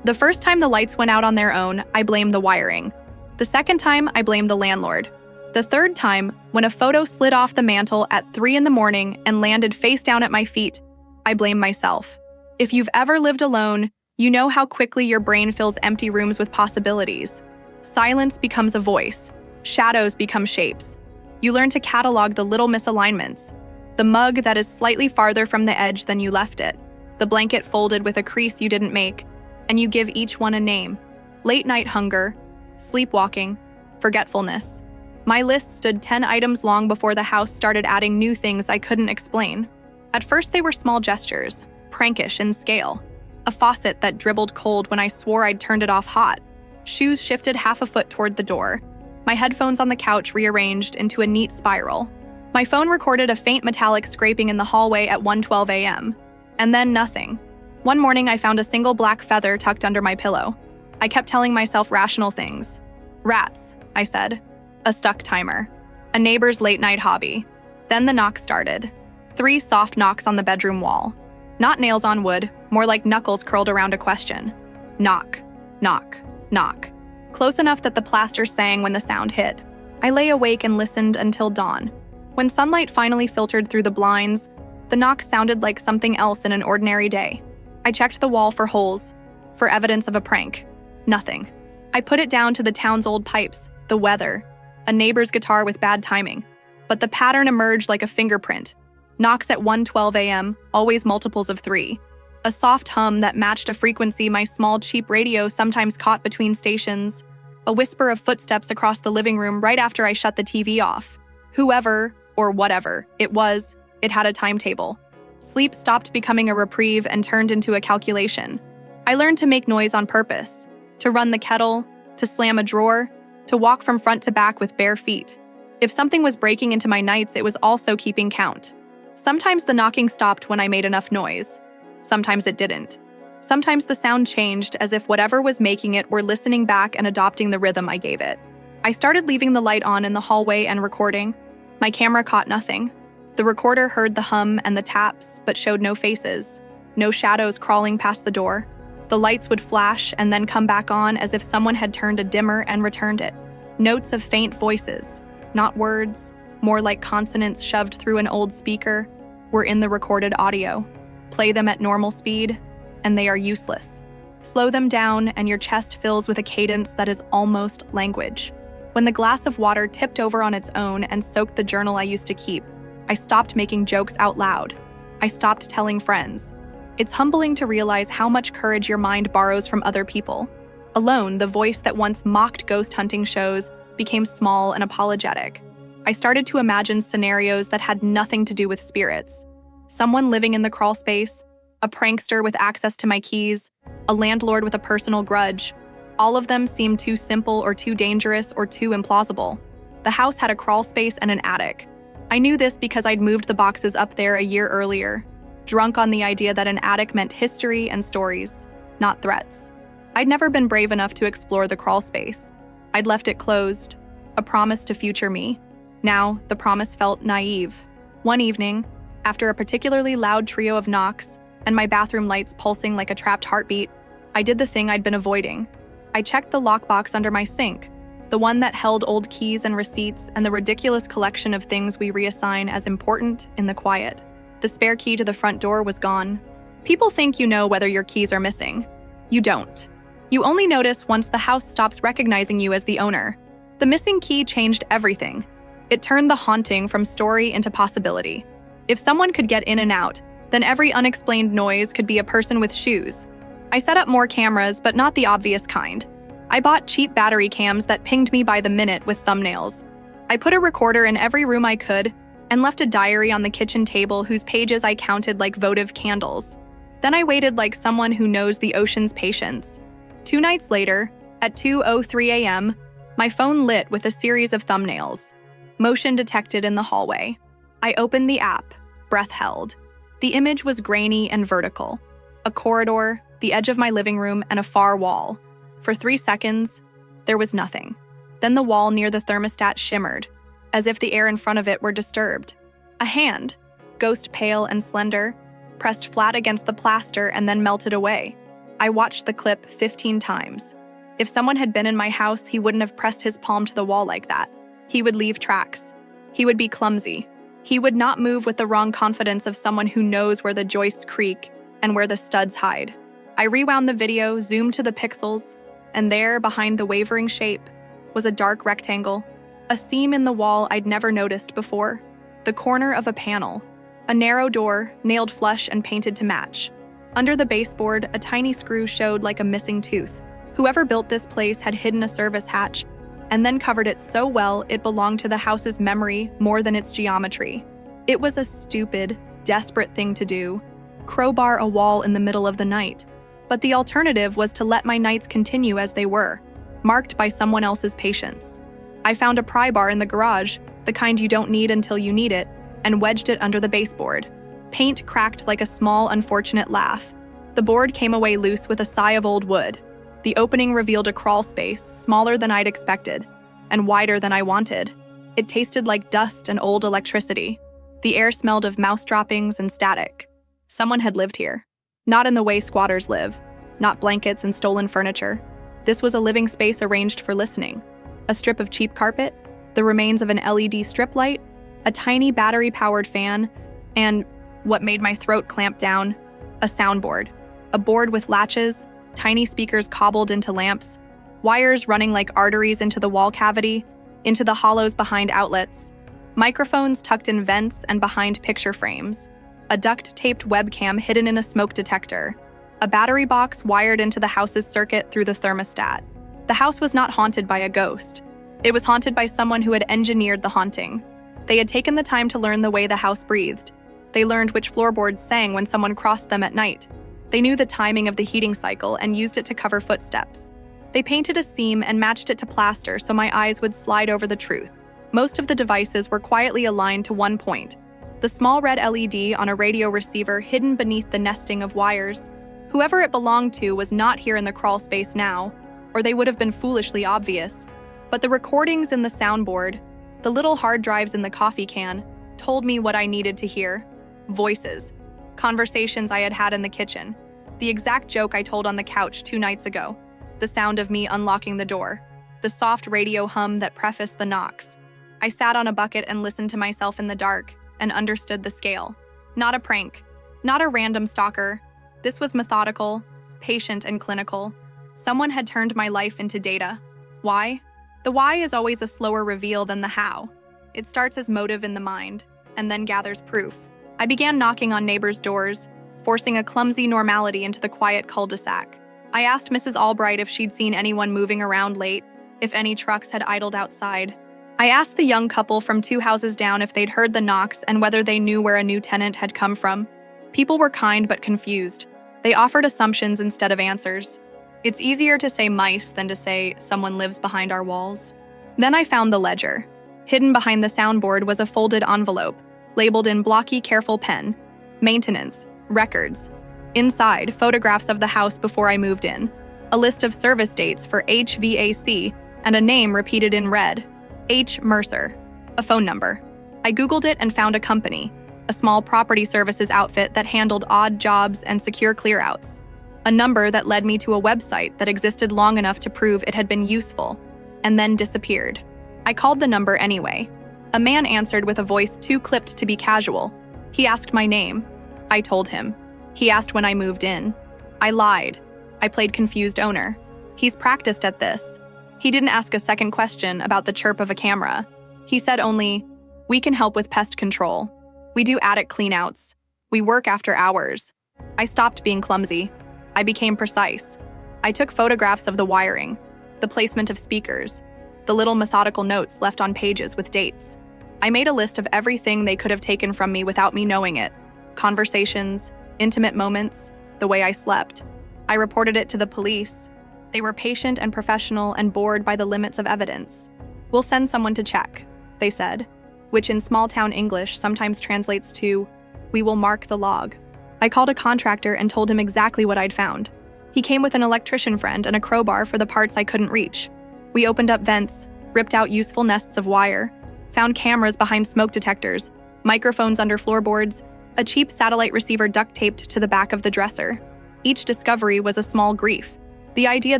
The first time the lights went out on their own, I blamed the wiring. The second time, I blamed the landlord. The third time, when a photo slid off the mantle at 3 a.m. and landed face down at my feet, I blamed myself. If you've ever lived alone, you know how quickly your brain fills empty rooms with possibilities. Silence becomes a voice. Shadows become shapes. You learn to catalog the little misalignments. The mug that is slightly farther from the edge than you left it. The blanket folded with a crease you didn't make. And you give each one a name. Late night hunger, sleepwalking, forgetfulness. My list stood 10 items long before the house started adding new things I couldn't explain. At first they were small gestures, prankish in scale. A faucet that dribbled cold when I swore I'd turned it off hot. Shoes shifted half a foot toward the door. My headphones on the couch rearranged into a neat spiral. My phone recorded a faint metallic scraping in the hallway at 1:12 a.m. And then nothing. One morning I found a single black feather tucked under my pillow. I kept telling myself rational things. Rats, I said. A stuck timer. A neighbor's late-night hobby. Then the knock started. 3 soft knocks on the bedroom wall. Not nails on wood, more like knuckles curled around a question. Knock, knock, knock. Close enough that the plaster sang when the sound hit. I lay awake and listened until dawn. When sunlight finally filtered through the blinds, the knock sounded like something else in an ordinary day. I checked the wall for holes, for evidence of a prank. Nothing. I put it down to the town's old pipes, the weather, a neighbor's guitar with bad timing. But the pattern emerged like a fingerprint. Knocks at 1:12 a.m., always multiples of 3. A soft hum that matched a frequency my small, cheap radio sometimes caught between stations. A whisper of footsteps across the living room right after I shut the TV off. Whoever, or whatever, it had a timetable. Sleep stopped becoming a reprieve and turned into a calculation. I learned to make noise on purpose. To run the kettle, to slam a drawer, to walk from front to back with bare feet. If something was breaking into my nights, it was also keeping count. Sometimes the knocking stopped when I made enough noise. Sometimes it didn't. Sometimes the sound changed as if whatever was making it were listening back and adopting the rhythm I gave it. I started leaving the light on in the hallway and recording. My camera caught nothing. The recorder heard the hum and the taps, but showed no faces. No shadows crawling past the door. The lights would flash and then come back on as if someone had turned a dimmer and returned it. Notes of faint voices, not words, more like consonants shoved through an old speaker, were in the recorded audio. Play them at normal speed, and they are useless. Slow them down, and your chest fills with a cadence that is almost language. When the glass of water tipped over on its own and soaked the journal I used to keep, I stopped making jokes out loud. I stopped telling friends. It's humbling to realize how much courage your mind borrows from other people. Alone, the voice that once mocked ghost hunting shows became small and apologetic. I started to imagine scenarios that had nothing to do with spirits. Someone living in the crawl space, a prankster with access to my keys, a landlord with a personal grudge. All of them seemed too simple or too dangerous or too implausible. The house had a crawl space and an attic. I knew this because I'd moved the boxes up there a year earlier, drunk on the idea that an attic meant history and stories, not threats. I'd never been brave enough to explore the crawl space. I'd left it closed, a promise to future me. Now, the promise felt naive. One evening, after a particularly loud trio of knocks and my bathroom lights pulsing like a trapped heartbeat, I did the thing I'd been avoiding. I checked the lockbox under my sink, the one that held old keys and receipts and the ridiculous collection of things we reassign as important in the quiet. The spare key to the front door was gone. People think you know whether your keys are missing. You don't. You only notice once the house stops recognizing you as the owner. The missing key changed everything. It turned the haunting from story into possibility. If someone could get in and out, then every unexplained noise could be a person with shoes. I set up more cameras, but not the obvious kind. I bought cheap battery cams that pinged me by the minute with thumbnails. I put a recorder in every room I could and left a diary on the kitchen table whose pages I counted like votive candles. Then I waited like someone who knows the ocean's patience. 2 nights later, at 2:03 a.m., my phone lit with a series of thumbnails. Motion detected in the hallway. I opened the app, breath held. The image was grainy and vertical. A corridor, the edge of my living room, and a far wall. For 3 seconds, there was nothing. Then the wall near the thermostat shimmered, as if the air in front of it were disturbed. A hand, ghost pale and slender, pressed flat against the plaster and then melted away. I watched the clip 15 times. If someone had been in my house, he wouldn't have pressed his palm to the wall like that. He would leave tracks. He would be clumsy. He would not move with the wrong confidence of someone who knows where the joists creak and where the studs hide. I rewound the video, zoomed to the pixels, and there, behind the wavering shape, was a dark rectangle, a seam in the wall I'd never noticed before, the corner of a panel, a narrow door, nailed flush and painted to match. Under the baseboard, a tiny screw showed like a missing tooth. Whoever built this place had hidden a service hatch and then covered it so well it belonged to the house's memory more than its geometry. It was a stupid, desperate thing to do, crowbar a wall in the middle of the night. But the alternative was to let my nights continue as they were, marked by someone else's patience. I found a pry bar in the garage, the kind you don't need until you need it, and wedged it under the baseboard. Paint cracked like a small, unfortunate laugh. The board came away loose with a sigh of old wood. The opening revealed a crawl space, smaller than I'd expected, and wider than I wanted. It tasted like dust and old electricity. The air smelled of mouse droppings and static. Someone had lived here. Not in the way squatters live, not blankets and stolen furniture. This was a living space arranged for listening. A strip of cheap carpet, the remains of an LED strip light, a tiny battery-powered fan, and, what made my throat clamp down, a soundboard. A board with latches, tiny speakers cobbled into lamps, wires running like arteries into the wall cavity, into the hollows behind outlets, microphones tucked in vents and behind picture frames, a duct-taped webcam hidden in a smoke detector, a battery box wired into the house's circuit through the thermostat. The house was not haunted by a ghost. It was haunted by someone who had engineered the haunting. They had taken the time to learn the way the house breathed. They learned which floorboards sang when someone crossed them at night. They knew the timing of the heating cycle and used it to cover footsteps. They painted a seam and matched it to plaster so my eyes would slide over the truth. Most of the devices were quietly aligned to one point, the small red LED on a radio receiver hidden beneath the nesting of wires. Whoever it belonged to was not here in the crawl space now, or they would have been foolishly obvious. But the recordings in the soundboard, the little hard drives in the coffee can, told me what I needed to hear. Voices. Conversations I had had in the kitchen. The exact joke I told on the couch 2 nights ago. The sound of me unlocking the door. The soft radio hum that prefaced the knocks. I sat on a bucket and listened to myself in the dark and understood the scale. Not a prank. Not a random stalker. This was methodical, patient, and clinical. Someone had turned my life into data. Why? The why is always a slower reveal than the how. It starts as motive in the mind, and then gathers proof. I began knocking on neighbors' doors, forcing a clumsy normality into the quiet cul-de-sac. I asked Mrs. Albright if she'd seen anyone moving around late, if any trucks had idled outside. I asked the young couple from 2 houses down if they'd heard the knocks and whether they knew where a new tenant had come from. People were kind but confused. They offered assumptions instead of answers. It's easier to say mice than to say someone lives behind our walls. Then I found the ledger. Hidden behind the soundboard was a folded envelope, labeled in blocky, careful pen. Maintenance, records. Inside, photographs of the house before I moved in. A list of service dates for HVAC and a name repeated in red. H. Mercer. A phone number. I Googled it and found a company, a small property services outfit that handled odd jobs and secure clearouts. A number that led me to a website that existed long enough to prove it had been useful, and then disappeared. I called the number anyway. A man answered with a voice too clipped to be casual. He asked my name. I told him. He asked when I moved in. I lied. I played confused owner. He's practiced at this. He didn't ask a second question about the chirp of a camera. He said only, "We can help with pest control. We do attic cleanouts. We work after hours." I stopped being clumsy. I became precise. I took photographs of the wiring, the placement of speakers, the little methodical notes left on pages with dates. I made a list of everything they could have taken from me without me knowing it. Conversations, intimate moments, the way I slept. I reported it to the police. They were patient and professional and bored by the limits of evidence. "We'll send someone to check," they said, which in small-town English sometimes translates to, "We will mark the log." I called a contractor and told him exactly what I'd found. He came with an electrician friend and a crowbar for the parts I couldn't reach. We opened up vents, ripped out useful nests of wire, found cameras behind smoke detectors, microphones under floorboards, a cheap satellite receiver duct-taped to the back of the dresser. Each discovery was a small grief. The idea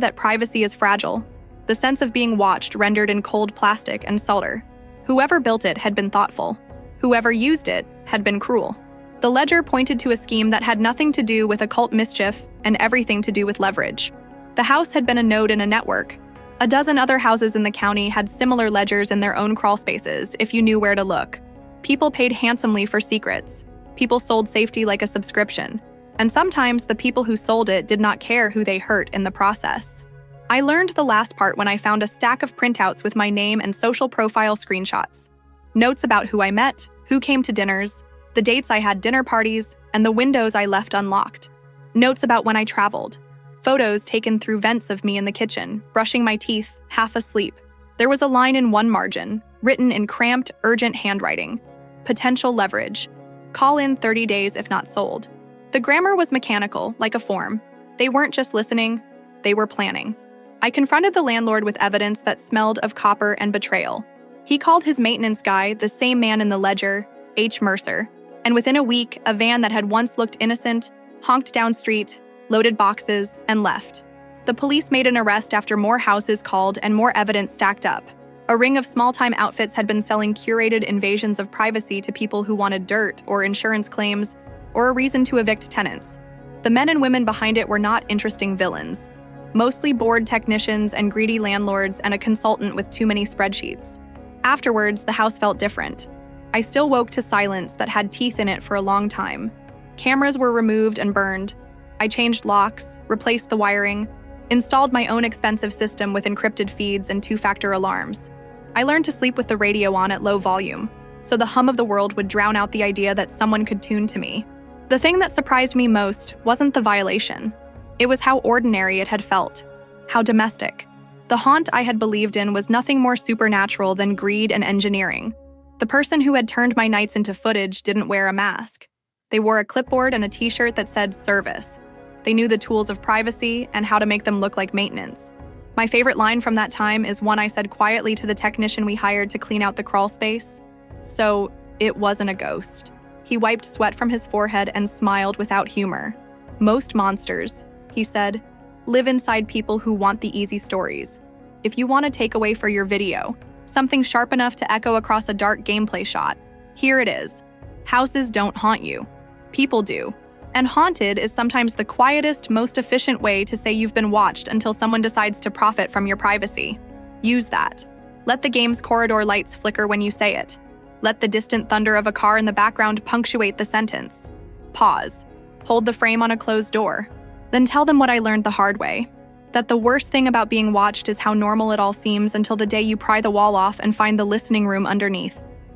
that privacy is fragile. The sense of being watched rendered in cold plastic and solder. Whoever built it had been thoughtful. Whoever used it had been cruel. The ledger pointed to a scheme that had nothing to do with occult mischief and everything to do with leverage. The house had been a node in a network. A dozen other houses in the county had similar ledgers in their own crawl spaces if you knew where to look. People paid handsomely for secrets. People sold safety like a subscription. And sometimes the people who sold it did not care who they hurt in the process. I learned the last part when I found a stack of printouts with my name and social profile screenshots. Notes about who I met, who came to dinners, the dates I had dinner parties, and the windows I left unlocked. Notes about when I traveled. Photos taken through vents of me in the kitchen, brushing my teeth, half asleep. There was a line in one margin, written in cramped, urgent handwriting. Potential leverage. Call in 30 days if not sold. The grammar was mechanical, like a form. They weren't just listening, they were planning. I confronted the landlord with evidence that smelled of copper and betrayal. He called his maintenance guy, the same man in the ledger, H. Mercer, and within a week, a van that had once looked innocent, honked down street, loaded boxes, and left. The police made an arrest after more houses called and more evidence stacked up. A ring of small-time outfits had been selling curated invasions of privacy to people who wanted dirt or insurance claims or a reason to evict tenants. The men and women behind it were not interesting villains, mostly bored technicians and greedy landlords and a consultant with too many spreadsheets. Afterwards, the house felt different. I still woke to silence that had teeth in it for a long time. Cameras were removed and burned. I changed locks, replaced the wiring, installed my own expensive system with encrypted feeds and two-factor alarms. I learned to sleep with the radio on at low volume, so the hum of the world would drown out the idea that someone could tune to me. The thing that surprised me most wasn't the violation. It was how ordinary it had felt, how domestic. The haunt I had believed in was nothing more supernatural than greed and engineering. The person who had turned my nights into footage didn't wear a mask. They wore a clipboard and a t-shirt that said service. They knew the tools of privacy and how to make them look like maintenance. My favorite line from that time is one I said quietly to the technician we hired to clean out the crawl space. So, it wasn't a ghost. He wiped sweat from his forehead and smiled without humor. Most monsters, he said, live inside people who want the easy stories. If you want a takeaway for your video, something sharp enough to echo across a dark gameplay shot, here it is. Houses don't haunt you. People do. And haunted is sometimes the quietest, most efficient way to say you've been watched until someone decides to profit from your privacy. Use that. Let the game's corridor lights flicker when you say it. Let the distant thunder of a car in the background punctuate the sentence. Pause. Hold the frame on a closed door. Then tell them what I learned the hard way. That the worst thing about being watched is how normal it all seems until the day you pry the wall off and find the listening room underneath.